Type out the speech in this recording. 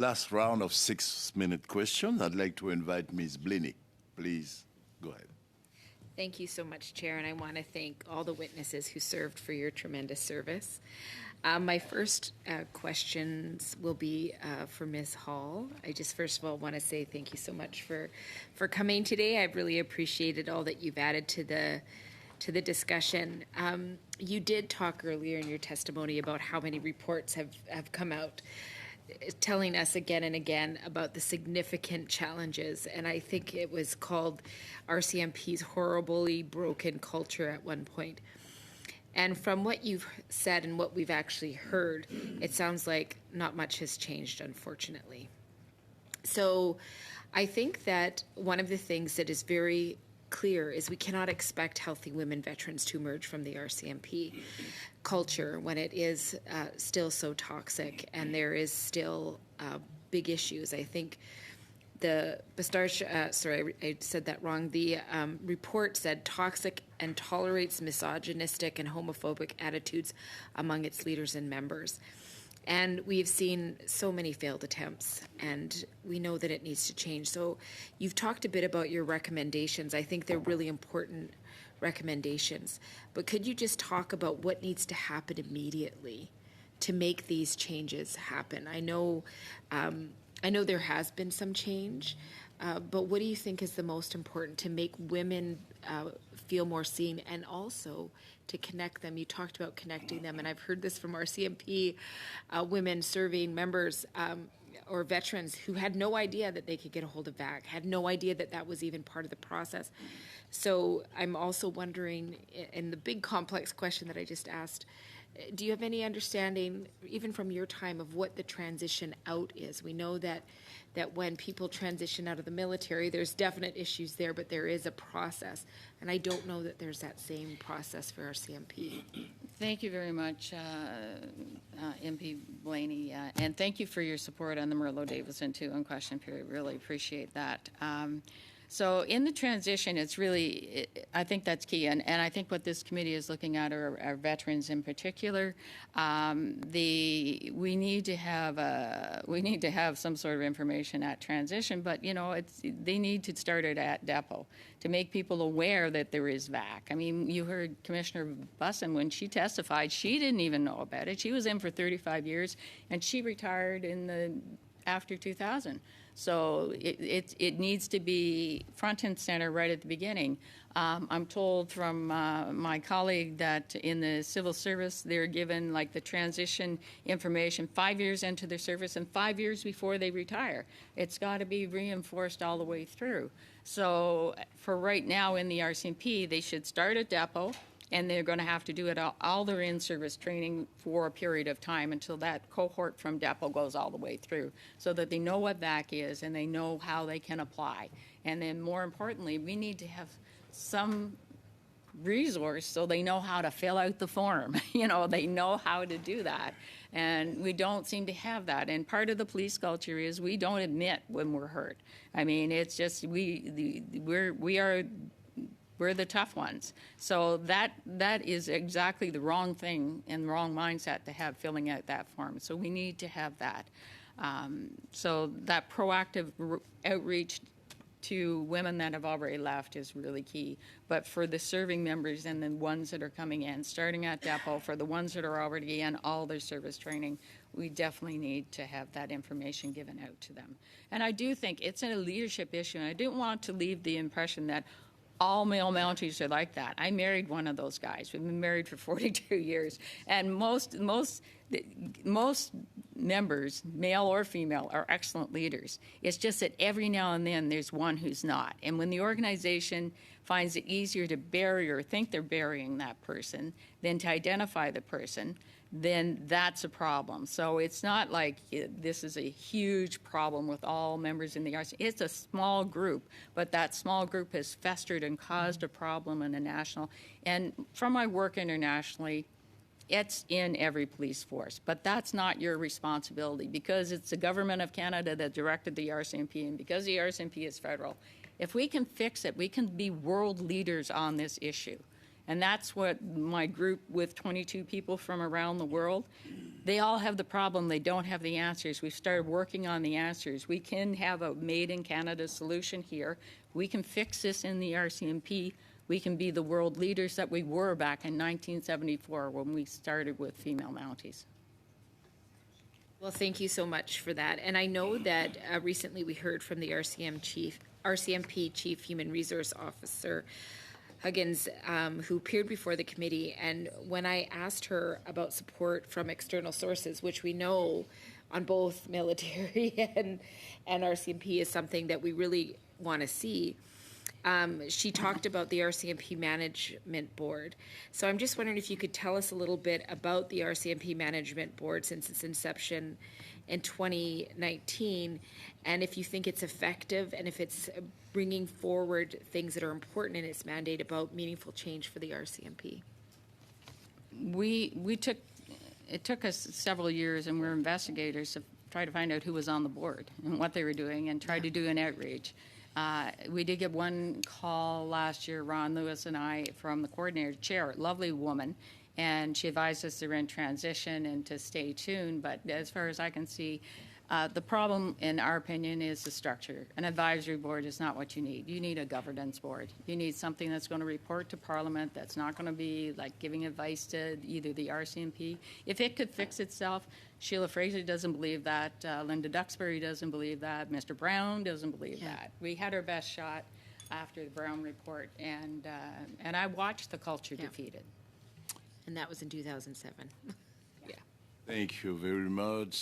Last round of 6-minute questions. I'd like to invite Ms. Blaney. Please go ahead. Thank you so much, Chair, and I want to thank all the witnesses who served for your tremendous service. My first questions will be for Ms. Hall. I just first of all want to say thank you so much for coming today. I've really appreciated all that you've added to the discussion. You did talk earlier in your testimony about how many reports have come out telling us again and again about the significant challenges, and I think it was called RCMP's horribly broken culture at one point. And from what you've said and what we've actually heard, it sounds like not much has changed, unfortunately. So I think that one of the things that is very clear is we cannot expect healthy women veterans to emerge from the RCMP culture when it is still so toxic and there is still big issues. I think the I said that wrong. The report said toxic and tolerates misogynistic and homophobic attitudes among its leaders and members. And we've seen so many failed attempts, and we know that it needs to change. So you've talked a bit about your recommendations. I think they're really important recommendations. But could you just talk about what needs to happen immediately to make these changes happen? I know there has been some change, but what do you think is the most important to make women feel more seen and also to connect them? You talked about connecting them, and I've heard this from RCMP women serving members or veterans who had no idea that they could get a hold of VAC, had no idea that that was even part of the process. So I'm also wondering, in the big complex question that I just asked, do you have any understanding, even from your time, of what the transition out is? We know that when people transition out of the military, there's definite issues there, but there is a process. And I don't know that there's that same process for our CMP. Thank you very much, MP Blaney. And thank you for your support on the Merlo-Davison 2 on question period. Really appreciate that. So in the transition, it's really, I think that's key, and I think what this committee is looking at are veterans in particular. We need to have some sort of information at transition, but they need to start it at depot to make people aware that there is VAC. I mean, you heard Commissioner Bussin when she testified; she didn't even know about it. She was in for 35 years, and she retired after 2000. So it needs to be front and center right at the beginning. I'm told from my colleague that in the civil service, they're given like the transition information 5 years into their service and 5 years before they retire. It's got to be reinforced all the way through. So for right now in the RCMP, they should start at depot, and they're going to have to do it all their in-service training for a period of time until that cohort from depot goes all the way through, so that they know what VAC is and they know how they can apply. And then more importantly, we need to have some resource so they know how to fill out the form. They know how to do that. And we don't seem to have that. And part of the police culture is we don't admit when we're hurt. I mean, it's just we're the tough ones. So that is exactly the wrong thing and the wrong mindset to have filling out that form. So we need to have that. So that proactive outreach to women that have already left is really key. But for the serving members and the ones that are coming in, starting at depot, for the ones that are already in all their service training, we definitely need to have that information given out to them. And I do think it's a leadership issue, and I didn't want to leave the impression that all male Mounties are like that. I married one of those guys. We've been married for 42 years. And most members, male or female, are excellent leaders. It's just that every now and then there's one who's not. And when the organization finds it easier to bury or think they're burying that person than to identify the person, then that's a problem. So it's not like this is a huge problem with all members in the RC. It's a small group, but that small group has festered and caused a problem in a national. And from my work internationally, it's in every police force, but that's not your responsibility because it's the government of Canada that directed the RCMP, and because the RCMP is federal. If we can fix it, we can be world leaders on this issue. And that's what my group with 22 people from around the world, They all have the problem. They don't have the answers. We've started working on the answers. We can have a made-in-Canada solution here. We can fix this in the RCMP. We can be the world leaders that we were back in 1974 when we started with female Mounties. Well, thank you so much for that. And I know that recently we heard from the RCMP Chief Human Resource Officer Huggins, who appeared before the committee. And when I asked her about support from external sources, which we know on both military and RCMP is something that we really want to see, she talked about the RCMP Management Board. So I'm just wondering if you could tell us a little bit about the RCMP Management Board since its inception in 2019, and if you think it's effective and if it's bringing forward things that are important in its mandate about meaningful change for the RCMP. It took us several years, and we're investigators to try to find out who was on the board and what they were doing and try to do an outreach. We did get one call last year, Ron Lewis and I, from the coordinator chair, lovely woman, and she advised us they're in transition and to stay tuned. But as far as I can see, the problem, in our opinion, is the structure. An advisory board is not what you need. You need a governance board. You need something that's going to report to Parliament, that's not going to be like giving advice to either the RCMP. If it could fix itself, Sheila Fraser doesn't believe that. Linda Duxbury doesn't believe that. Mr. Brown doesn't believe that. We had our best shot after the Brown report, and I watched the culture defeated. And that was in 2007. Thank you very much.